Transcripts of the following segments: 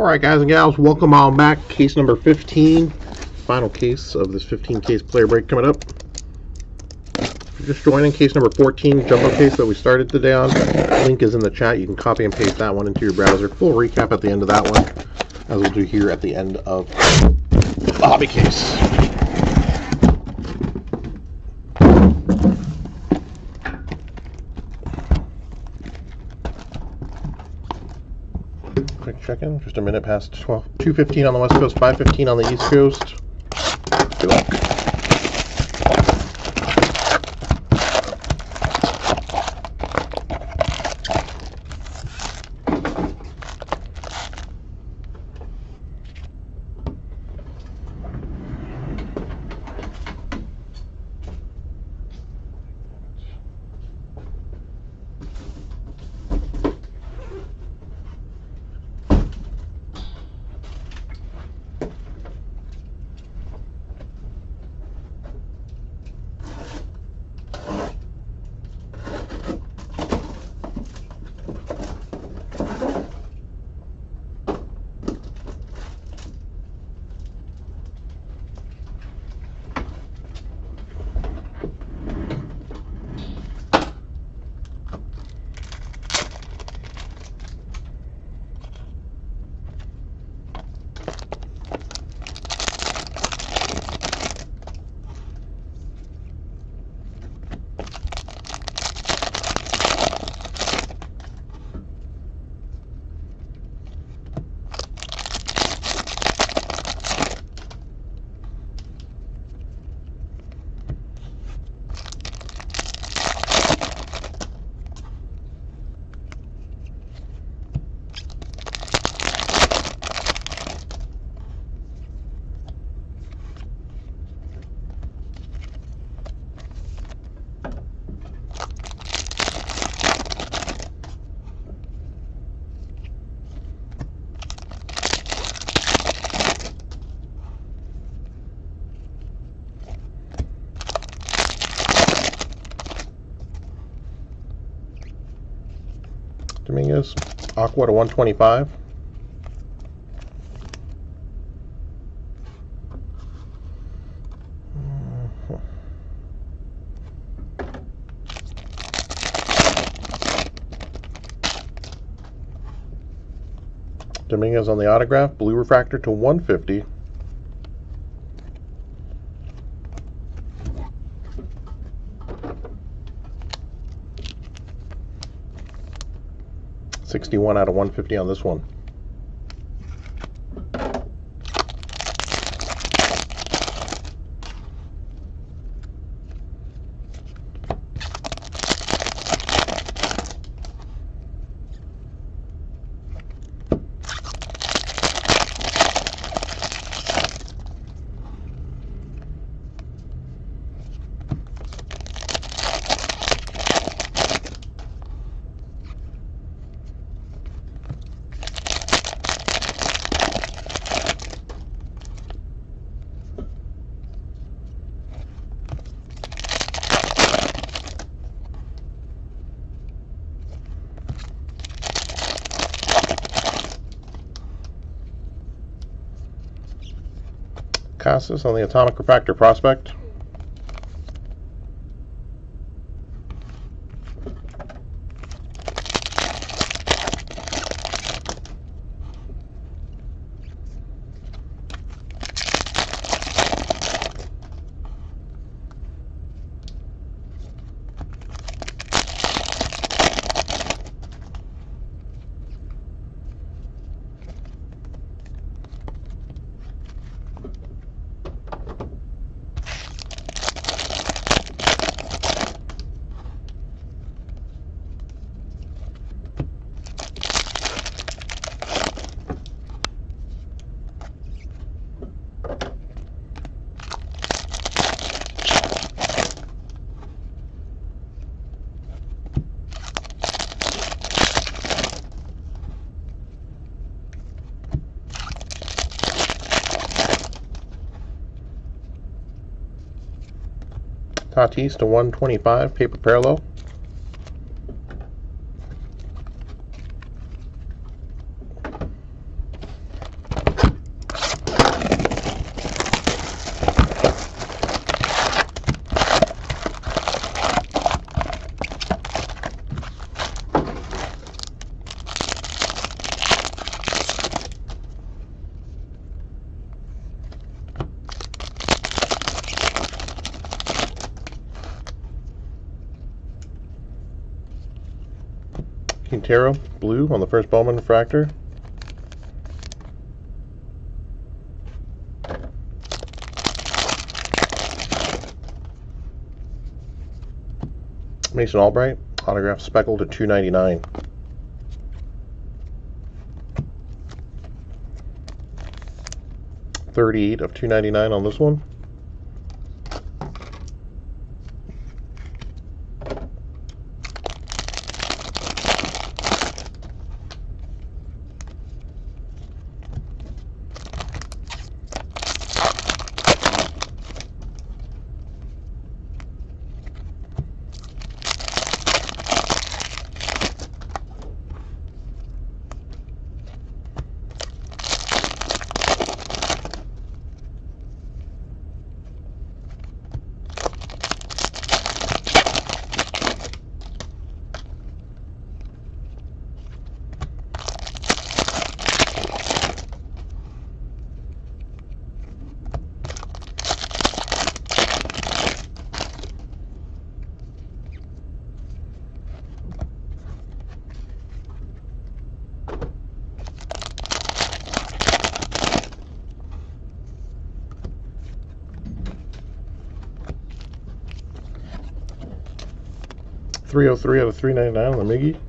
Alright guys and gals, welcome on back. Case number 15. Final case of this 15 case player break coming up. If you're just joining, case number 14, jumbo case that we started today on. Link is in the chat. You can copy and paste that one into your browser. Full recap at the end of that one, as we'll do here at the end of the hobby case. Quick check-in, just a minute past 2:15 on the West Coast, 5:15 on the East Coast. Good luck. Dominguez, Aqua to 125. Dominguez on the autograph, blue refractor to 150. $61 out of 150 on this one. Casas on the atomic refractor prospect. Tatis to 125, paper parallel. Quintero blue on the first Bowman refractor. Mason Albright, autograph speckled at $2.99. $38 of $2.99 on this one. $303 out of $3.99 on the Miggy.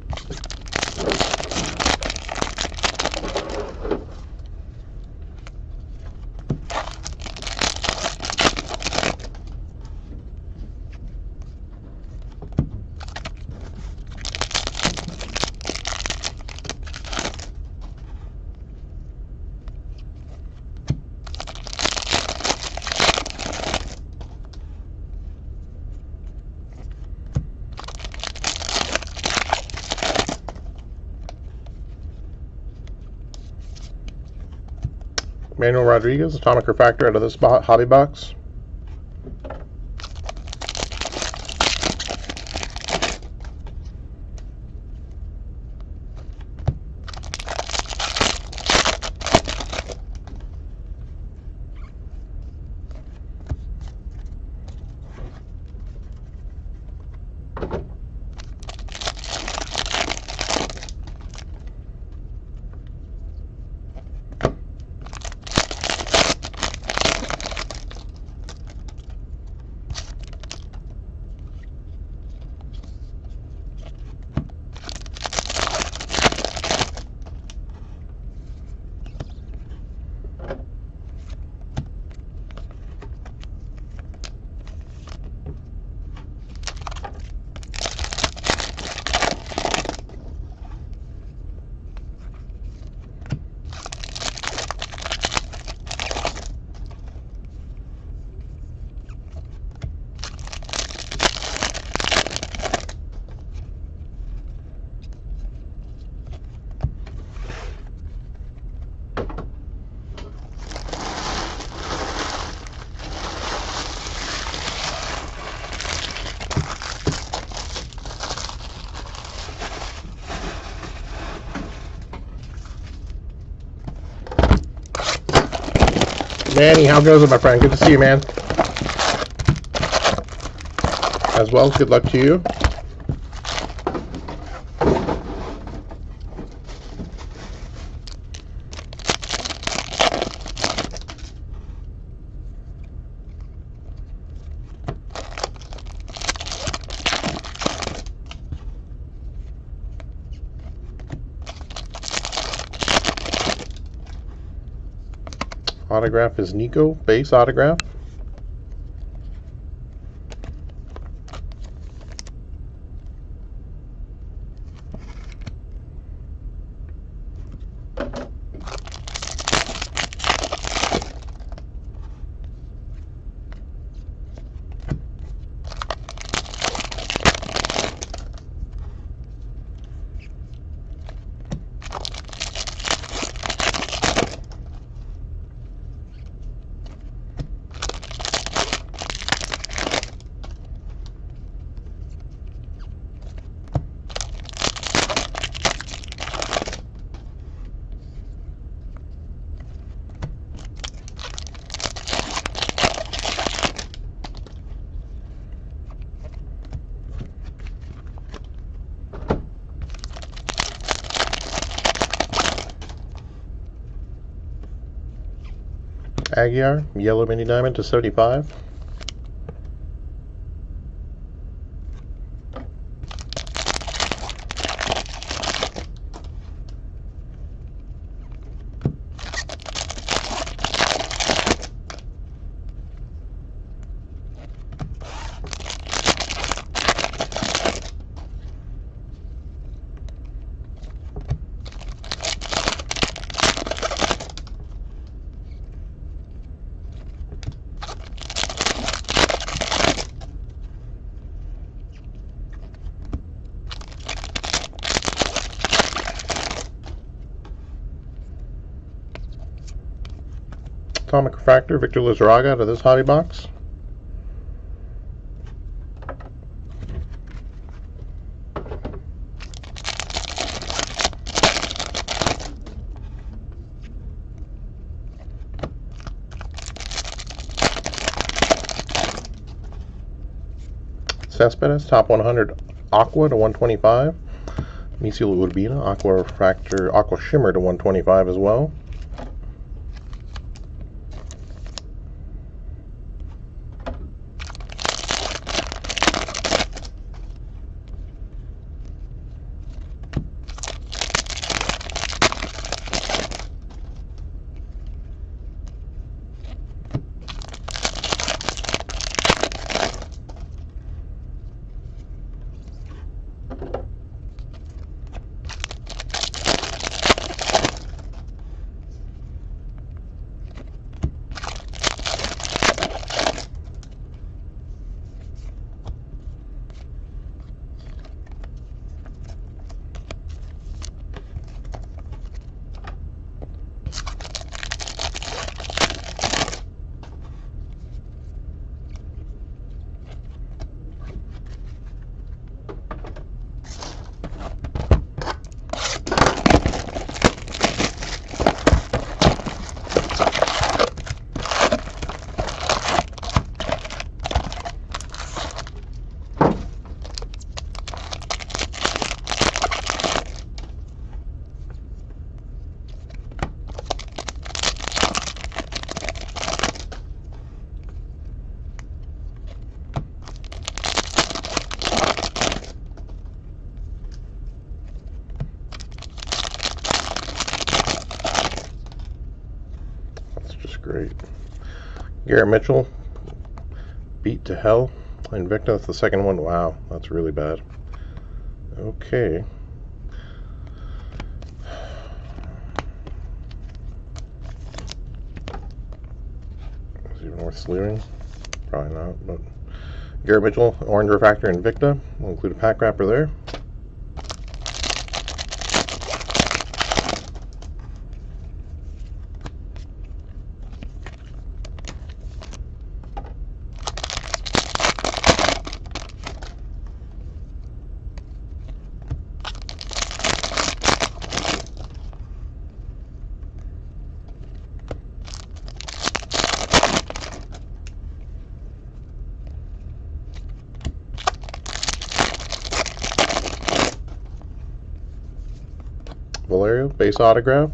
Manuel Rodriguez, atomic refractor out of this hobby box. Manny, how goes it, my friend? Good to see you, man. As well, good luck to you. Autograph is Nico, base autograph. Aguiar, yellow mini diamond to 75. Atomic Refractor, Victor Lizarraga out of this hobby box. Cespedes, top 100 Aqua to 125. Misil Urbina, Aqua Refractor, Aqua Shimmer to 125 as well. Great. Garrett Mitchell, Beat to Hell. Invicta, that's the second one. Wow, that's really bad. Okay. Is it even worth sleeving? Probably not, but Garrett Mitchell, Orange Refractor, Invicta. We'll include a pack wrapper there. Valerio, base autograph.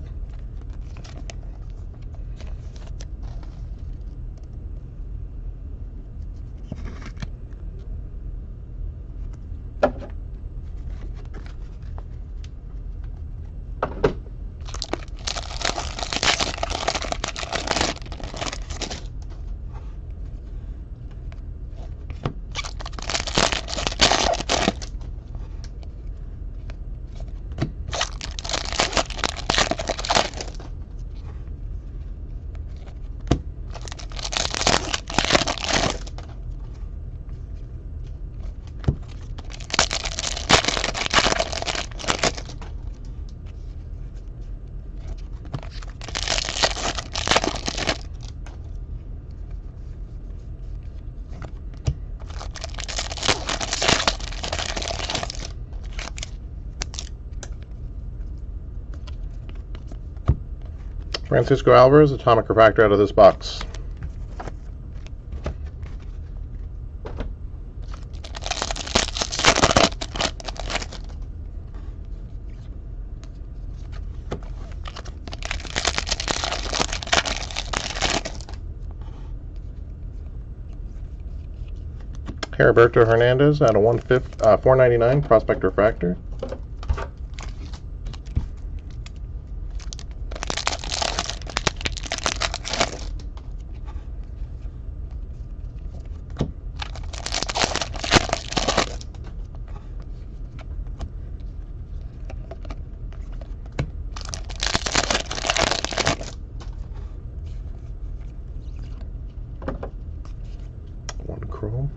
Francisco Alvarez, Atomic Refractor out of this box. Heriberto Hernandez out of 499 Prospect Refractor. One chrome.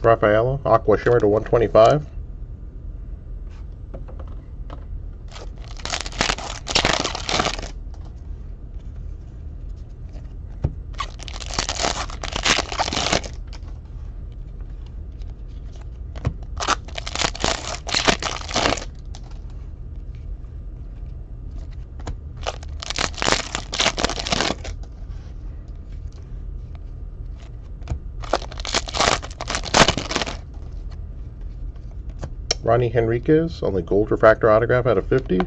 Rafaela, Aqua Shimmer to 125. Ronnie Henriquez, only gold refractor autograph out of 50.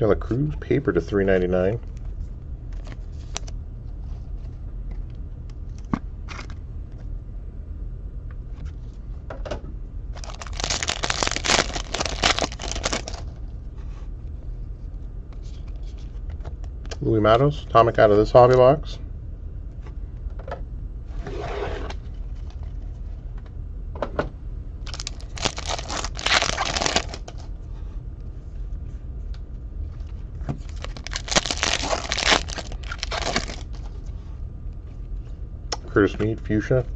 De La Cruz, paper to 399. Louis Matos, atomic out of this hobby box. Curtis Mead, Fuchsia.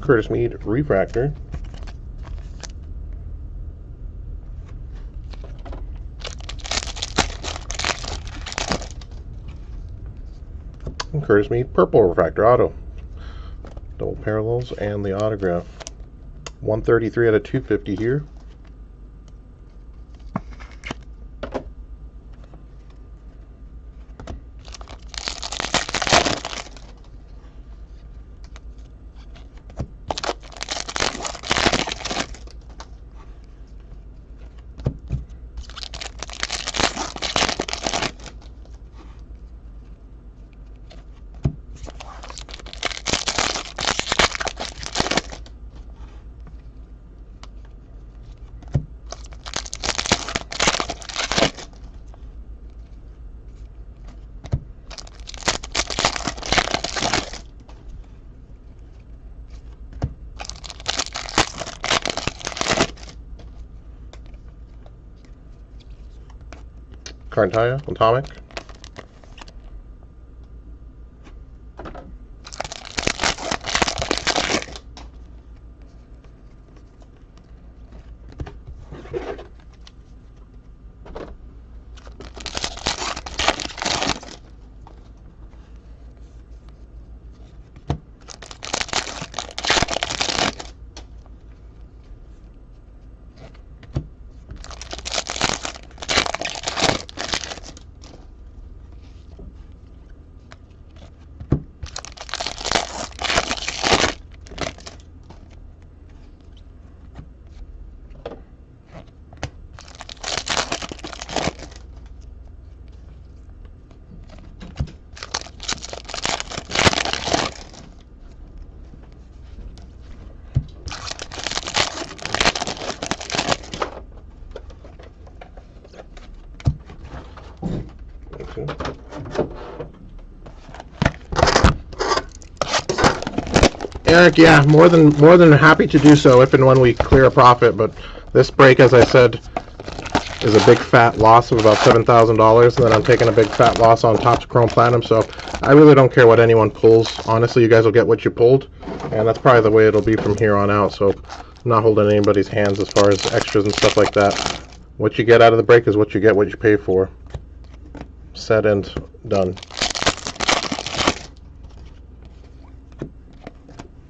Curtis Mead refractor. And Curtis Mead purple refractor auto. Double parallels and the autograph. 133 out of 250 here. Cartaya, Atomic. Eric, yeah, more than happy to do so if and when we clear a profit, but this break, as I said, is a big fat loss of about $7,000, and then I'm taking a big fat loss on Topps Chrome Platinum, so I really don't care what anyone pulls. Honestly, you guys will get what you pulled, and that's probably the way it'll be from here on out, so I'm not holding anybody's hands as far as extras and stuff like that. What you get out of the break is what you get, what you pay for. Set and done.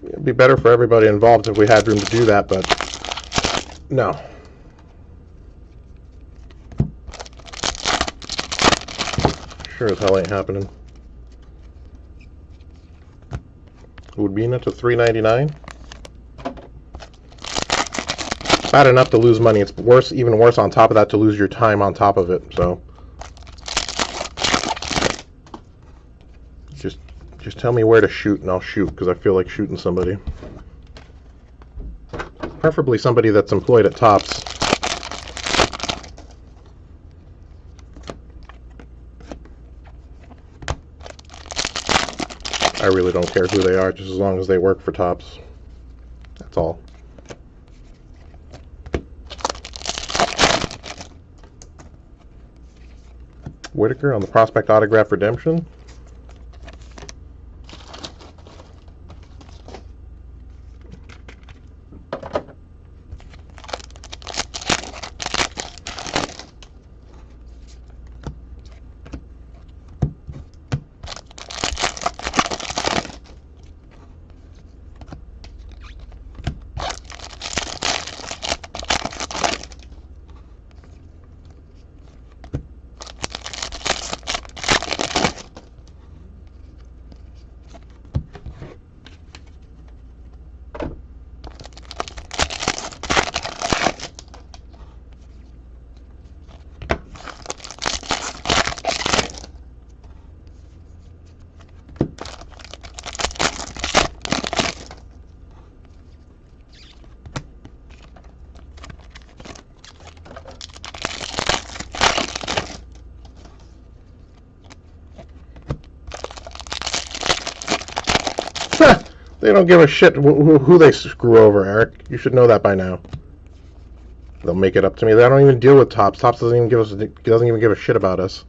It'd be better for everybody involved if we had room to do that, but no. Sure as hell ain't happening. Woodbina to $3.99. Bad enough to lose money. It's worse, even worse on top of that, to lose your time on top of it. So just tell me where to shoot and I'll shoot, because I feel like shooting somebody. Preferably somebody that's employed at Topps. I really don't care who they are, just as long as they work for Topps. That's all. Whitaker on the Prospect Autograph Redemption. They don't give a shit who they screw over, Eric. You should know that by now. They'll make it up to me. They don't even deal with Topps. Topps doesn't even give a shit about us.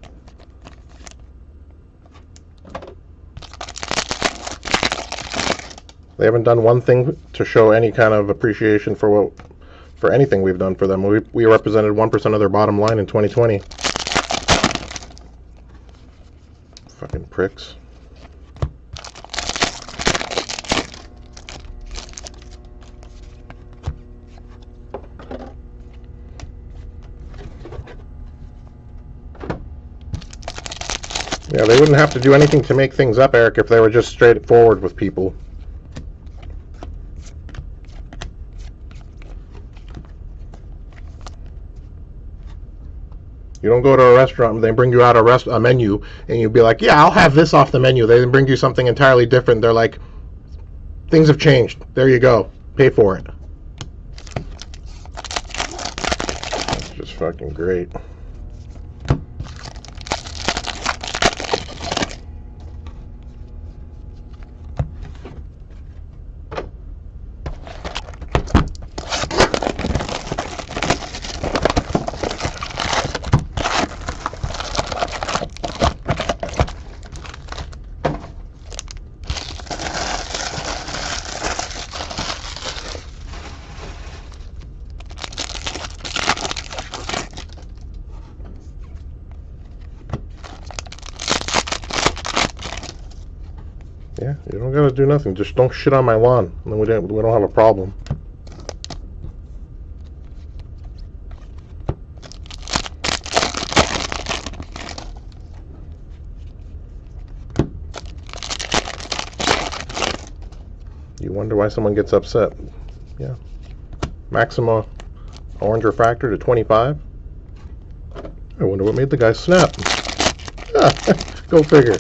They haven't done one thing to show any kind of appreciation for anything we've done for them. We represented 1% of their bottom line in 2020. Fucking pricks. Yeah, they wouldn't have to do anything to make things up, Eric, if they were just straightforward with people. You don't go to a restaurant and they bring you out a menu and you'd be like, yeah, I'll have this off the menu. They bring you something entirely different. They're like, things have changed. There you go. Pay for it. That's just fucking great. Yeah, you don't gotta do nothing. Just don't shit on my lawn, and then we don't have a problem. You wonder why someone gets upset. Yeah. Maxima orange refractor to 25. I wonder what made the guy snap. Go figure.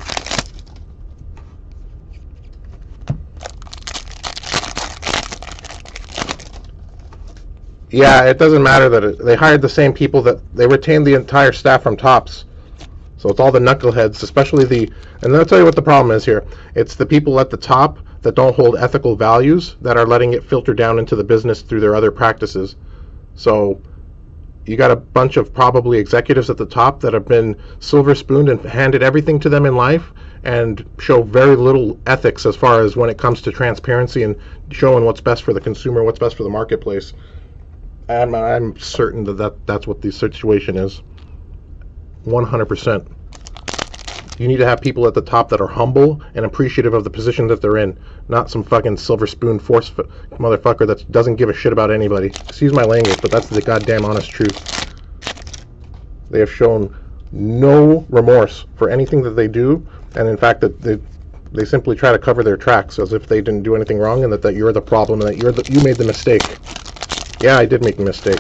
Yeah, it doesn't matter that they hired the same people that they retained the entire staff from Topps. So it's all the knuckleheads, especially and I'll tell you what the problem is here. It's the people at the top that don't hold ethical values that are letting it filter down into the business through their other practices. So you got a bunch of probably executives at the top that have been silver spooned and handed everything to them in life and show very little ethics as far as when it comes to transparency and showing what's best for the consumer, what's best for the marketplace. I'm certain that's what the situation is. 100%. You need to have people at the top that are humble and appreciative of the position that they're in, not some fucking silver spoon force motherfucker that doesn't give a shit about anybody. Excuse my language, but that's the goddamn honest truth. They have shown no remorse for anything that they do, and in fact that they simply try to cover their tracks as if they didn't do anything wrong and that you're the problem and that you made the mistake. Yeah, I did make a mistake.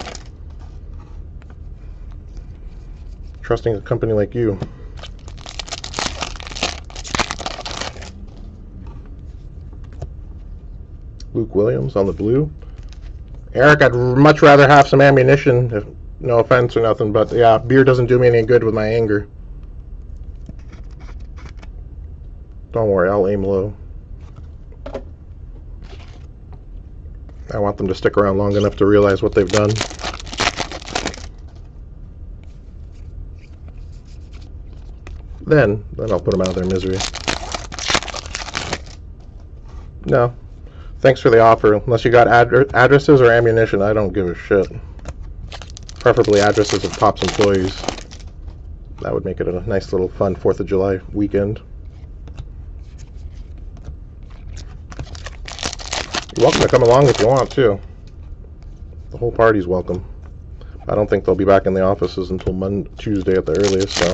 Trusting a company like you. Luke Williams on the blue. Eric, I'd much rather have some ammunition. No offense or nothing, but yeah, beer doesn't do me any good with my anger. Don't worry, I'll aim low. I want them to stick around long enough to realize what they've done. Then I'll put them out of their misery. No. Thanks for the offer. Unless you got addresses or ammunition, I don't give a shit. Preferably addresses of Topps employees. That would make it a nice little fun 4th of July weekend. You're welcome to come along if you want, too. The whole party's welcome. I don't think they'll be back in the offices until Tuesday at the earliest, so...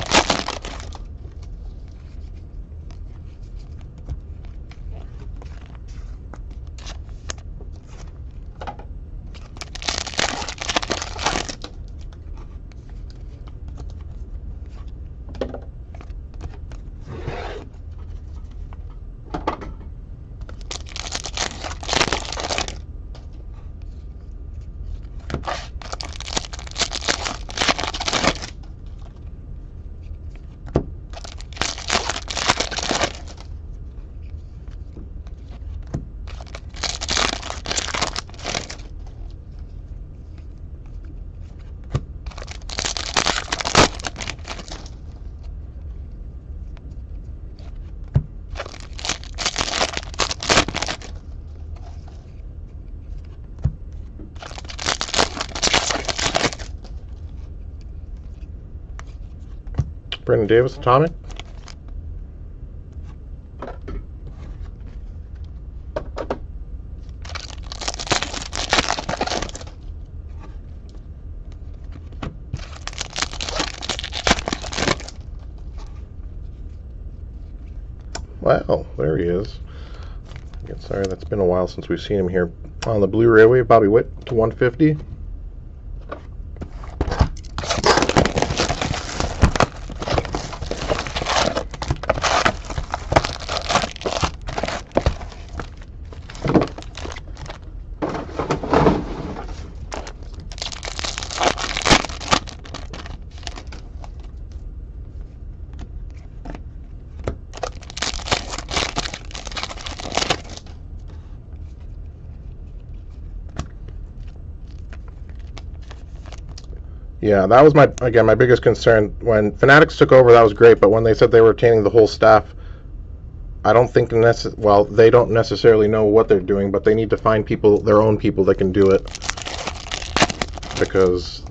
Brendan Davis, Atomic. Wow, there he is. Sorry, that's been a while since we've seen him here. On the Blue Railway, Bobby Witt to 150. Yeah, that was my biggest concern. When Fanatics took over, that was great, but when they said they were retaining the whole staff, I don't think they don't necessarily know what they're doing, but they need to find people, their own people that can do it, because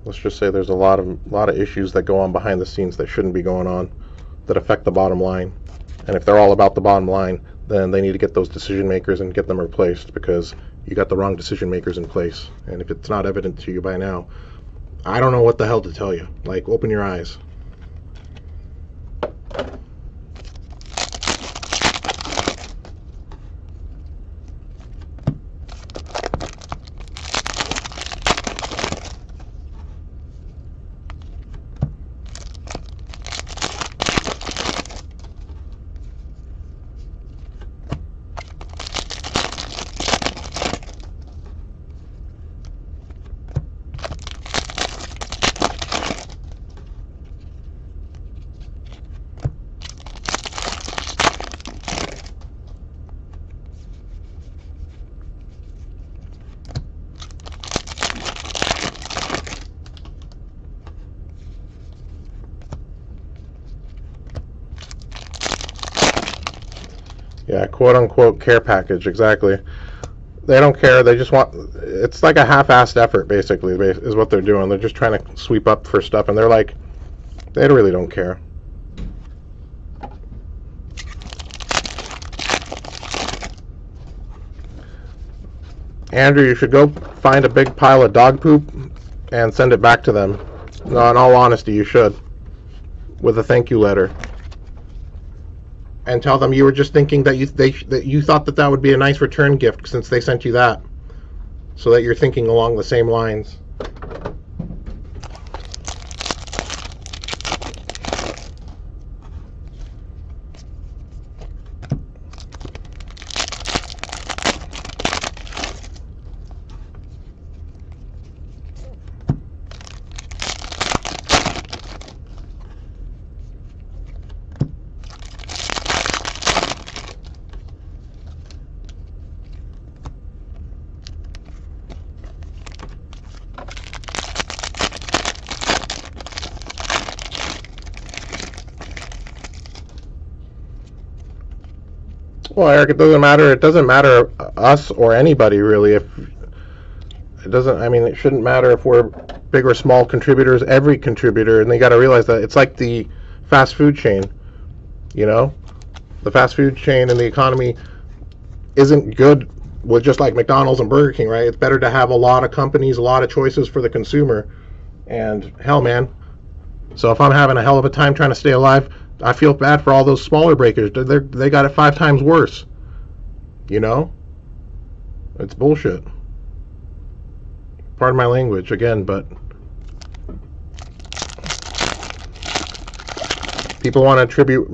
let's just say there's a lot of issues that go on behind the scenes that shouldn't be going on, that affect the bottom line. And if they're all about the bottom line, then they need to get those decision makers and get them replaced, because you got the wrong decision makers in place. And if it's not evident to you by now, I don't know what the hell to tell you. Like, open your eyes. Yeah, quote-unquote care package, exactly. They don't care. They just want... It's like a half-assed effort, basically, is what they're doing. They're just trying to sweep up for stuff, and they're like... They really don't care. Andrew, you should go find a big pile of dog poop and send it back to them. No, in all honesty, you should. With a thank you letter. And tell them you were just thinking that you thought that would be a nice return gift since they sent you that, so that you're thinking along the same lines. Well, Eric, it doesn't matter. It doesn't matter us or anybody really. If it doesn't, I mean, it shouldn't matter if we're big or small contributors. Every contributor, and they got to realize that it's like the fast food chain. You know, the fast food chain and the economy isn't good with just like McDonald's and Burger King, right? It's better to have a lot of companies, a lot of choices for the consumer. And hell, man. So if I'm having a hell of a time trying to stay alive, I feel bad for all those smaller breakers. They got it 5 times worse. You know? It's bullshit. Pardon my language again, but people want to attribute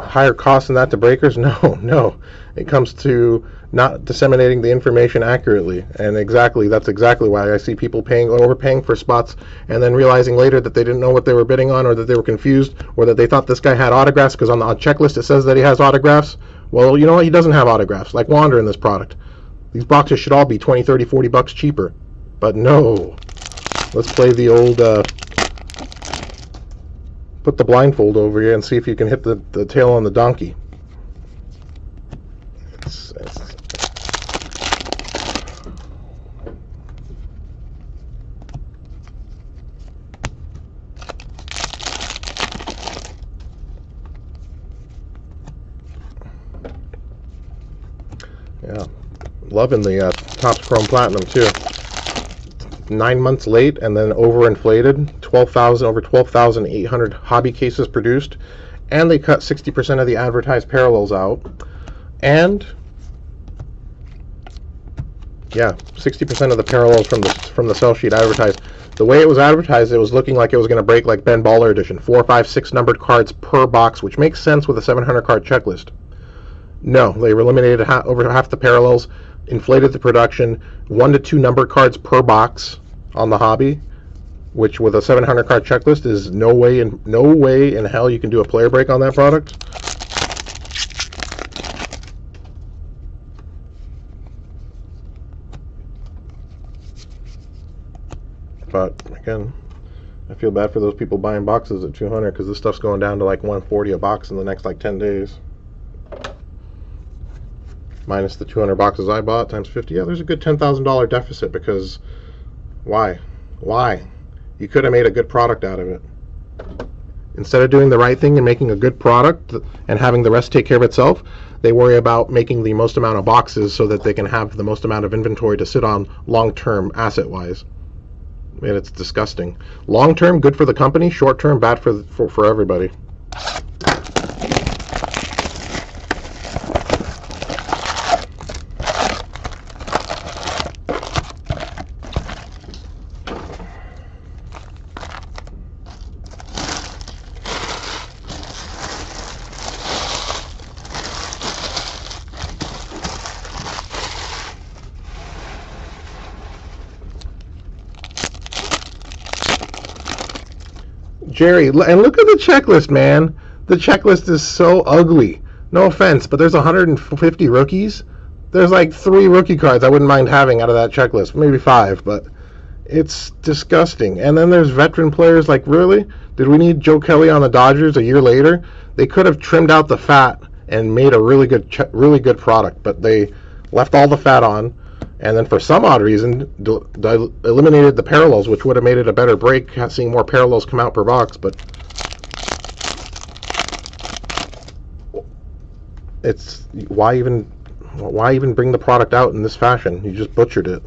higher costs than that to breakers? No. It comes to not disseminating the information accurately, and that's exactly why I see people overpaying for spots, and then realizing later that they didn't know what they were bidding on, or that they were confused, or that they thought this guy had autographs because on the checklist it says that he has autographs. Well, you know what? He doesn't have autographs. Like Wander in this product. These boxes should all be 20, 30, 40 bucks cheaper. But no. Let's play the old... put the blindfold over you and see if you can hit the tail on the donkey. Loving the Topps Chrome Platinum too. 9 months late and then overinflated. 12,000 over 12,800 hobby cases produced, and they cut 60% of the advertised parallels out. And yeah, 60% of the parallels from the sell sheet advertised. The way it was advertised, it was looking like it was going to break like Ben Baller edition, 4, 5, 6 numbered cards per box, which makes sense with a 700 card checklist. No, they eliminated over half the parallels, inflated the production, 1 to 2 numbered cards per box on the hobby, which with a 700 card checklist is no way in hell you can do a player break on that product. But again, I feel bad for those people buying boxes at 200 because this stuff's going down to like 140 a box in the next like 10 days. Minus the 200 boxes I bought times 50. Yeah, there's a good $10,000 deficit because why? Why? You could have made a good product out of it. Instead of doing the right thing and making a good product and having the rest take care of itself, they worry about making the most amount of boxes so that they can have the most amount of inventory to sit on long-term asset-wise. Man, it's disgusting. Long-term, good for the company. Short-term, bad for everybody. Jerry, and look at the checklist, man. The checklist is so ugly. No offense, but there's 150 rookies. There's like 3 rookie cards I wouldn't mind having out of that checklist. Maybe 5, but it's disgusting. And then there's veteran players. Like, really? Did we need Joe Kelly on the Dodgers a year later? They could have trimmed out the fat and made a really good product, but they left all the fat on. And then for some odd reason, eliminated the parallels, which would have made it a better break, seeing more parallels come out per box. But it's why even bring the product out in this fashion? You just butchered it.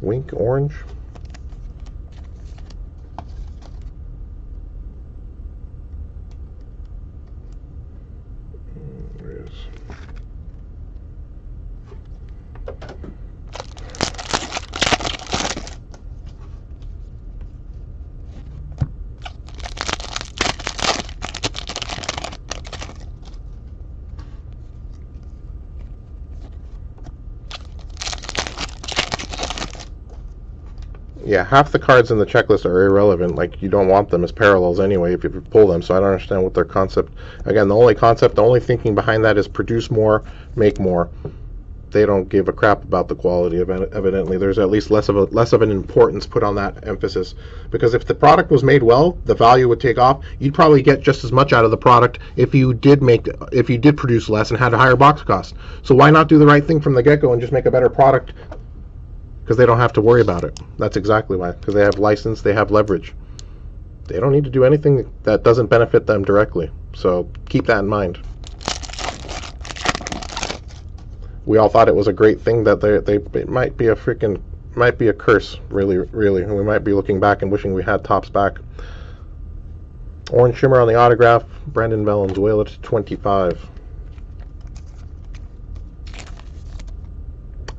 Wink orange. There it is. Yeah, half the cards in the checklist are irrelevant. Like, you don't want them as parallels anyway if you pull them, so I don't understand what their concept... Again, the only thinking behind that is produce more, make more. They don't give a crap about the quality, evidently. There's at least less of an importance put on that emphasis. Because if the product was made well, the value would take off. You'd probably get just as much out of the product if you did produce less and had a higher box cost. So why not do the right thing from the get-go and just make a better product? Because they don't have to worry about it. That's exactly why. Because they have license, they have leverage. They don't need to do anything that doesn't benefit them directly. So keep that in mind. We all thought it was a great thing that it might be a curse, really, and we might be looking back and wishing we had Topps back. Orange shimmer on the autograph. Brandon Vellens, whale at 25.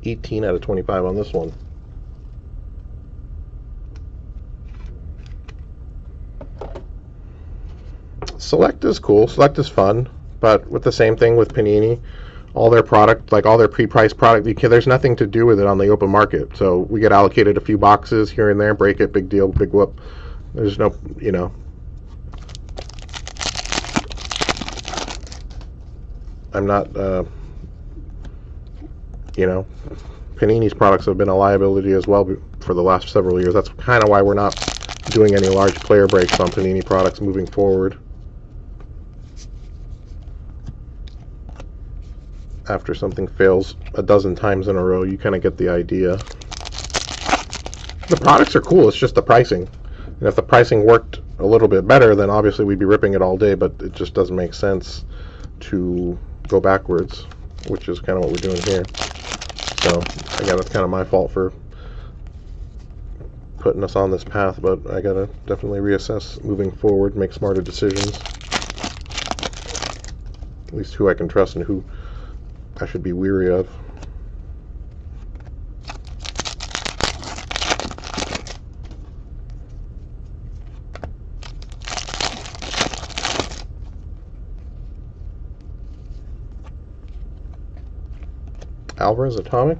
18 out of 25 on this one. Select is cool. Select is fun, but with the same thing with Panini, all their product, like all their pre-priced product, there's nothing to do with it on the open market. So we get allocated a few boxes here and there, break it, big deal, big whoop. There's no, I'm not, Panini's products have been a liability as well for the last several years. That's kind of why we're not doing any large player breaks on Panini products moving forward. after something fails a dozen times in a row, you kind of get the idea. The products are cool, it's just the pricing. And if the pricing worked a little bit better, then obviously we'd be ripping it all day, but it just doesn't make sense to go backwards, which is kind of what we're doing here. So, again, it's kind of my fault for putting us on this path, but I gotta definitely reassess moving forward, make smarter decisions. At least who I can trust and who I should be weary of. Alvarez Atomic.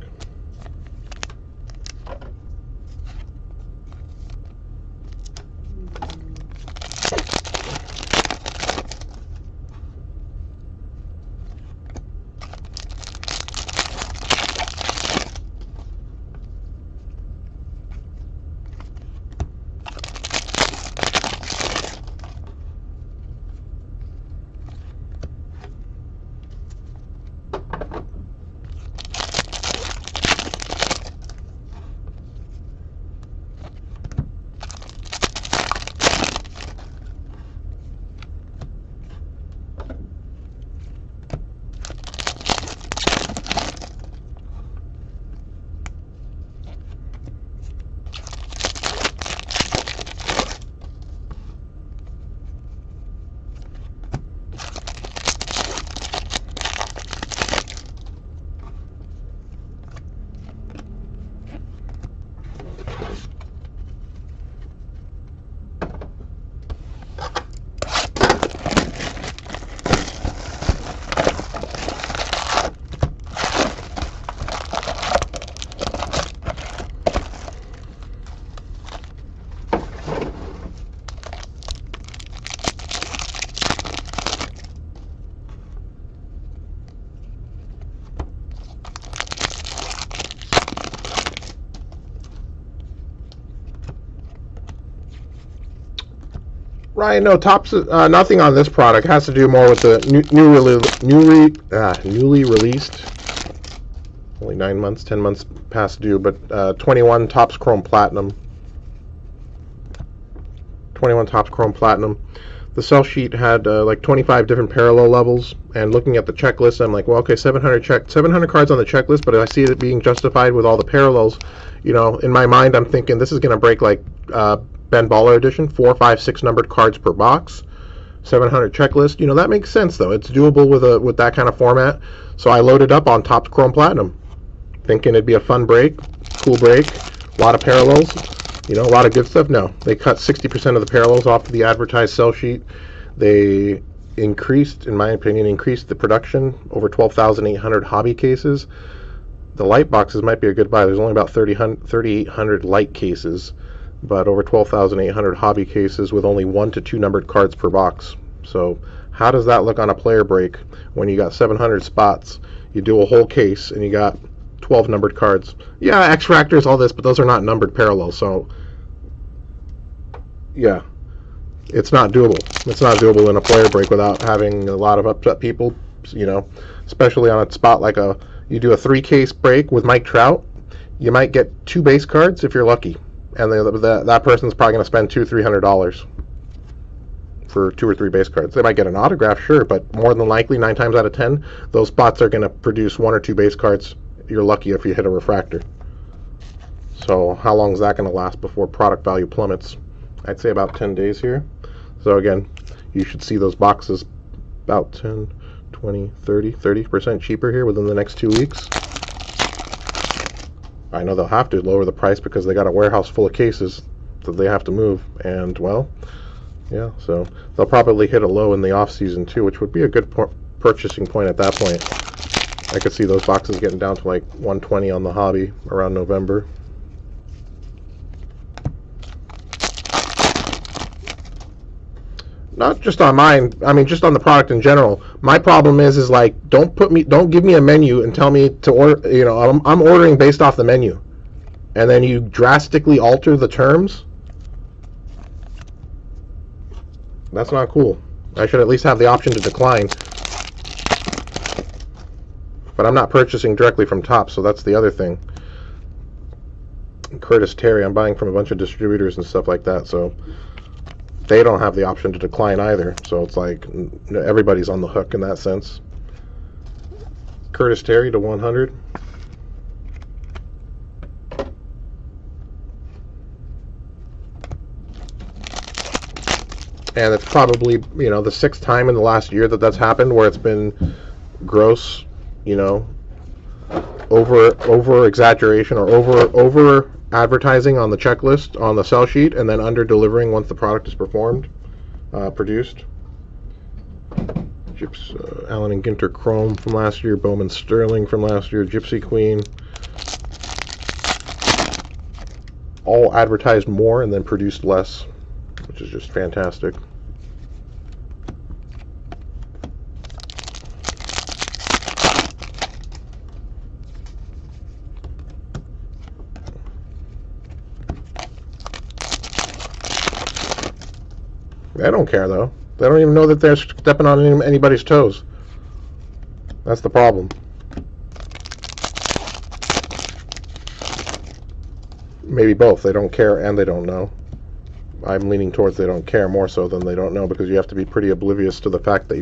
Ryan, no, Topps, nothing on this product. It has to do more with the newly released, only 9 months, 10 months past due, but 21 Topps Chrome Platinum. 21 Topps Chrome Platinum. The sell sheet had like 25 different parallel levels, and looking at the checklist, I'm like, well, okay, 700 cards on the checklist, but I see it being justified with all the parallels. You know, in my mind, I'm thinking this is going to break like Ben Baller edition, 4, 5, 6 numbered cards per box, 700 checklist. You know, that makes sense though. It's doable with that kind of format. So I loaded up on Topps Chrome Platinum, thinking it'd be a fun break, cool break, a lot of parallels. You know, a lot of good stuff. No, they cut 60% of the parallels off the advertised sell sheet. They increased, in my opinion, the production, over 12,800 hobby cases. The light boxes might be a good buy. There's only about 3,800 light cases, but over 12,800 hobby cases with only 1 to 2 numbered cards per box. So how does that look on a player break when you got 700 spots? You do a whole case and you got 12 numbered cards. Yeah, X-Fractors, all this, but those are not numbered parallels. So yeah, it's not doable. It's not doable in a player break without having a lot of upset people, you know, especially on a spot like you do a 3-case break with Mike Trout, you might get 2 base cards if you're lucky. And that person's probably going to spend $200-300 for 2 or 3 base cards. They might get an autograph, sure, but more than likely, 9 times out of 10, those spots are going to produce 1 or 2 base cards. You're lucky if you hit a refractor. So how long is that going to last before product value plummets? I'd say about 10 days here. So again, you should see those boxes about 10, 20, 30% cheaper here within the next 2 weeks. I know they'll have to lower the price because they got a warehouse full of cases that they have to move, and well, yeah, so they'll probably hit a low in the off season too, which would be a good purchasing point at that point. I could see those boxes getting down to like 120 on the hobby around November. Not just on mine, I mean just on the product in general. My problem is like don't give me a menu and tell me to order, you know, I'm ordering based off the menu. And then you drastically alter the terms. That's not cool. I should at least have the option to decline. If But I'm not purchasing directly from Topps, so that's the other thing. Curtis Terry, I'm buying from a bunch of distributors and stuff like that, so they don't have the option to decline either. So it's like everybody's on the hook in that sense. Curtis Terry to 100. And it's probably, you know, the 6th time in the last year that that's happened, where it's been gross, you know, over exaggeration or over advertising on the checklist on the sell sheet, and then under delivering once the product is produced. Allen and Ginter Chrome from last year, Bowman Sterling from last year, Gypsy Queen. All advertised more and then produced less, which is just fantastic. They don't care, though. They don't even know that they're stepping on anybody's toes. That's the problem. Maybe both. They don't care and they don't know. I'm leaning towards they don't care more so than they don't know, because you have to be pretty oblivious to the fact that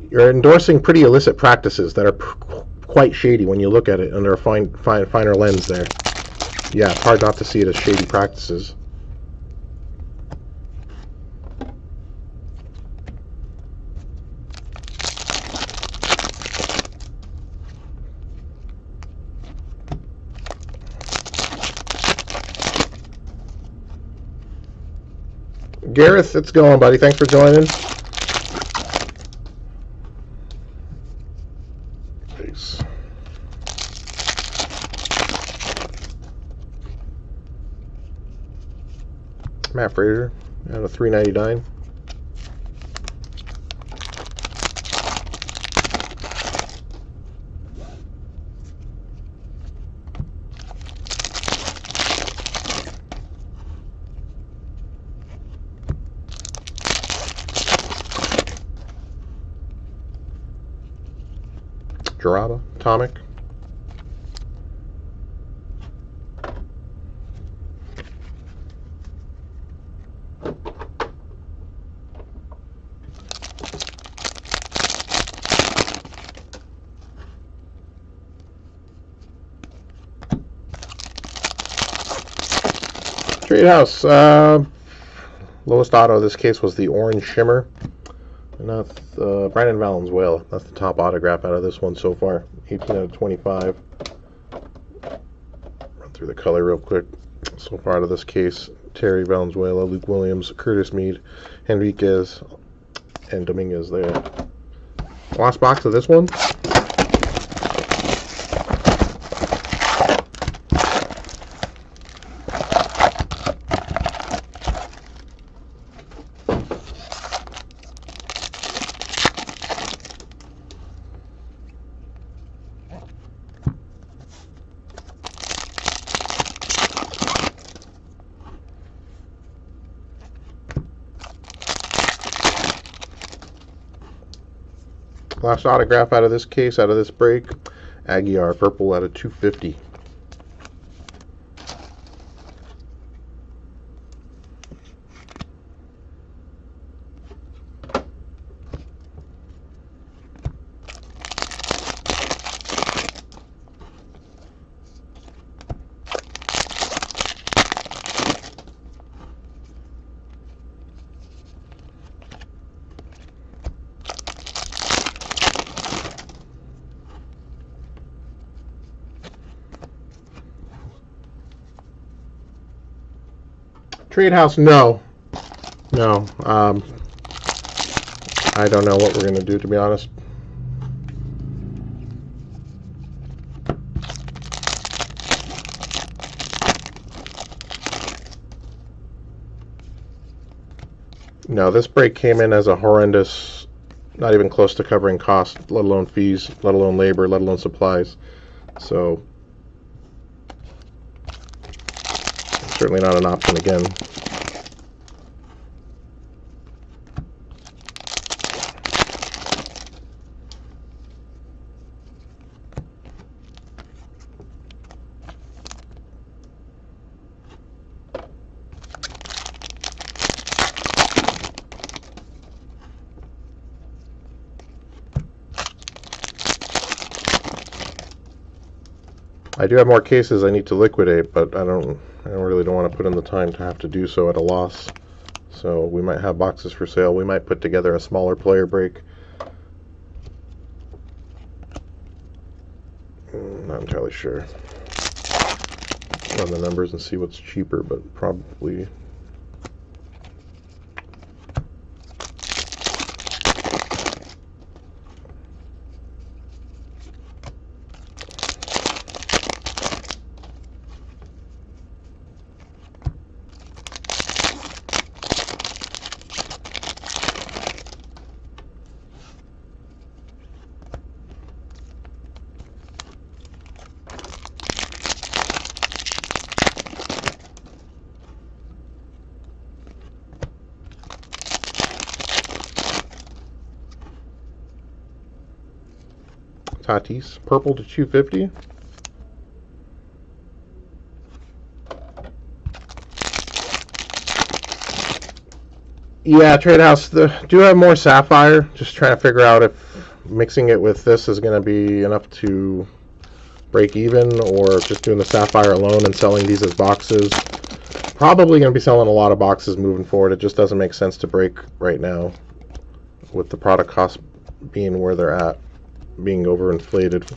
you're endorsing pretty illicit practices that are quite shady when you look at it under a finer lens there. Yeah, it's hard not to see it as shady practices. Gareth, it's going, buddy. Thanks for joining. Peace. Matt Frazier out of 399. Gerada, Atomic. Trade House. Lowest auto this case was the Orange Shimmer. And that's Brandon Valenzuela. That's the top autograph out of this one so far. 18 out of 25. Run through the color real quick. So far out of this case, Terry, Valenzuela, Luke Williams, Curtis Mead, Henriquez, and Dominguez there. Last box of this one. Last autograph out of this case, out of this break, Aguiar, purple out of 250. Trade House, no. No. I don't know what we're going to do, to be honest. No, this break came in as a horrendous, not even close to covering costs, let alone fees, let alone labor, let alone supplies. So, certainly not an option again. I do have more cases I need to liquidate, but I really don't want to put in the time to have to do so at a loss. So we might have boxes for sale. We might put together a smaller player break. Not entirely sure. Run the numbers and see what's cheaper, but probably. Tatis, purple to 250. Yeah, Trade House. Do have more sapphire. Just trying to figure out if mixing it with this is going to be enough to break even, or just doing the sapphire alone and selling these as boxes. Probably going to be selling a lot of boxes moving forward. It just doesn't make sense to break right now with the product costs being where they're at, being overinflated.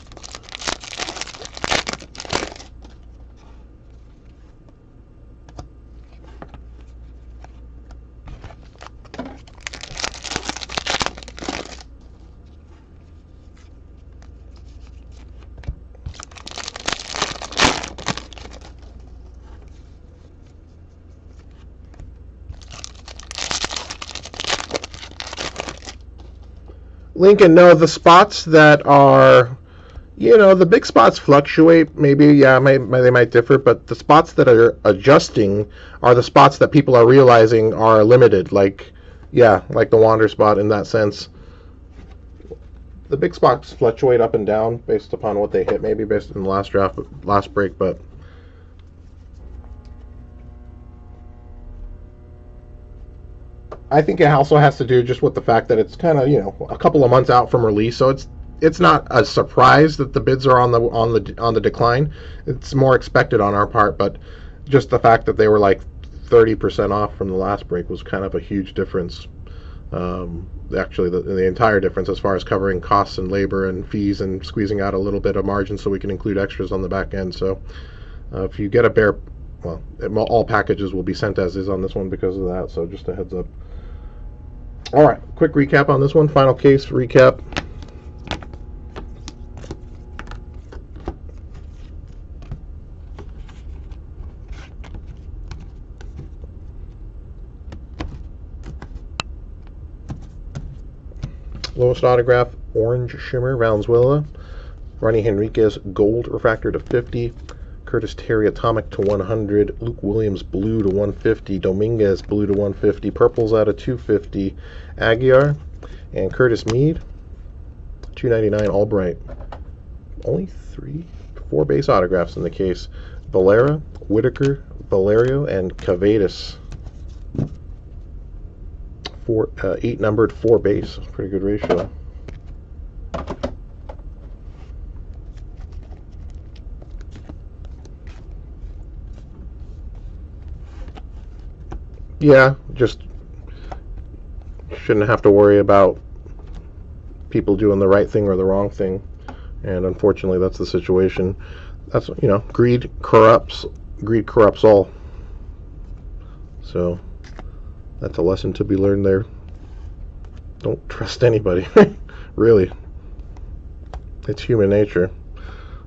Lincoln, no, the spots that are, the big spots fluctuate. Maybe, yeah, they might differ, but the spots that are adjusting are the spots that people are realizing are limited, like the Wander spot in that sense. The big spots fluctuate up and down based upon what they hit, maybe based on the last break, but I think it also has to do just with the fact that it's kind of a couple of months out from release, so it's not a surprise that the bids are on the decline. It's more expected on our part, but just the fact that they were like 30% off from the last break was kind of a huge difference. Actually, the entire difference as far as covering costs and labor and fees and squeezing out a little bit of margin so we can include extras on the back end. So if you get a bare, well, all packages will be sent as is on this one because of that. So just a heads up. All right, quick recap on this one. Final case recap. Lowest autograph, Orange Shimmer, Valenzuela. Ronnie Henriquez, Gold Refractor to 50. Curtis Terry Atomic to 100. Luke Williams Blue to 150. Dominguez Blue to 150. Purples out of 250. Aguiar and Curtis Mead 299. Albright. Only 4 base autographs in the case. Valera, Whitaker, Valerio, and Cavadas. 8 numbered, 4 base. Pretty good ratio. Yeah, just shouldn't have to worry about people doing the right thing or the wrong thing, and unfortunately that's the situation. That's, greed corrupts all. So that's a lesson to be learned there. Don't trust anybody. Really, it's human nature,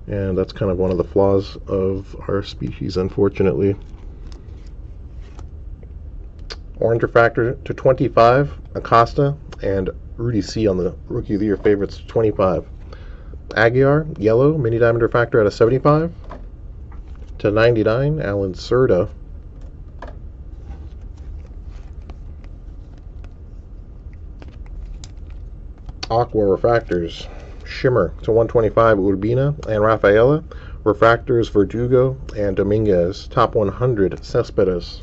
and that's kind of one of the flaws of our species, unfortunately. Orange Refractor to 25, Acosta, and Rudy C on the Rookie of the Year favorites to 25. Aguiar, yellow, mini diamond refractor out of 75 to 99, Alan Cerda. Aqua refractors, Shimmer to 125, Urbina and Rafaela. Refractors, Verdugo and Dominguez. Top 100, Cespedes.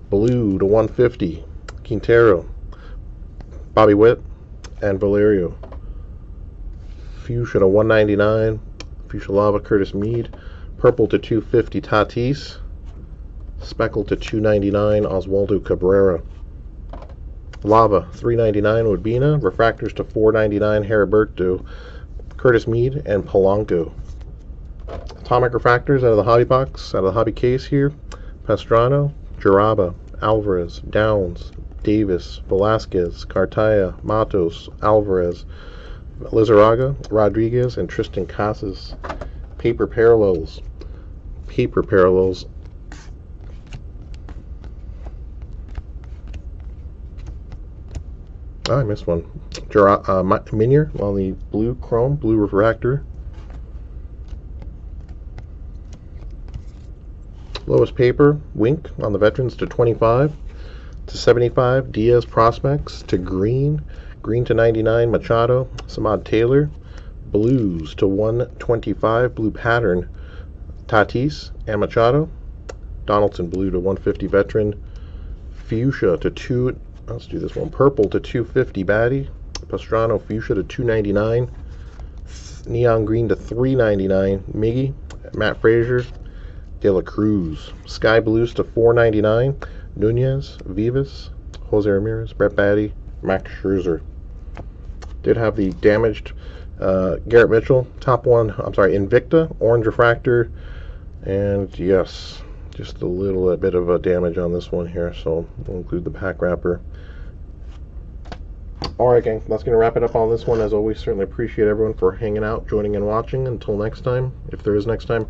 Blue to 150, Quintero, Bobby Witt, and Valerio. Fuchsia to 199, Fuchsia Lava, Curtis Mead. Purple to 250, Tatis. Speckled to 299, Oswaldo Cabrera. Lava, 399, Woodbina. Refractors to 499, Heriberto, Curtis Mead, and Polanco. Atomic refractors out of the hobby box, out of the hobby case here. Pastrana, Jaraba, Alvarez, Downs, Davis, Velasquez, Cartaya, Matos, Alvarez, Lizarraga, Rodriguez, and Tristan Casas. Paper parallels. Paper parallels. Oh, I missed one. Minier on the blue chrome, blue refractor. Lowest paper, Wink on the Veterans to 25. To 75, Diaz Prospects. To green, green to 99, Machado, Samad Taylor. Blues to 125, blue pattern, Tatis and Machado. Donaldson blue to 150, veteran. Fuchsia to 2. Let's do this one. Purple to 250, Batty. Pastrana, Fuchsia to 299. Neon green to 399, Miggy. Matt Frazier. De La Cruz. Sky blues to 499, Nunez, Vivas, Jose Ramirez, Brett Batty, Max Scherzer. Did have the damaged Garrett Mitchell, top one, I'm sorry, Invicta, orange refractor, and yes, just a little bit of a damage on this one here, so we'll include the pack wrapper. Alright gang, that's going to wrap it up on this one. As always, certainly appreciate everyone for hanging out, joining and watching. Until next time, if there is next time.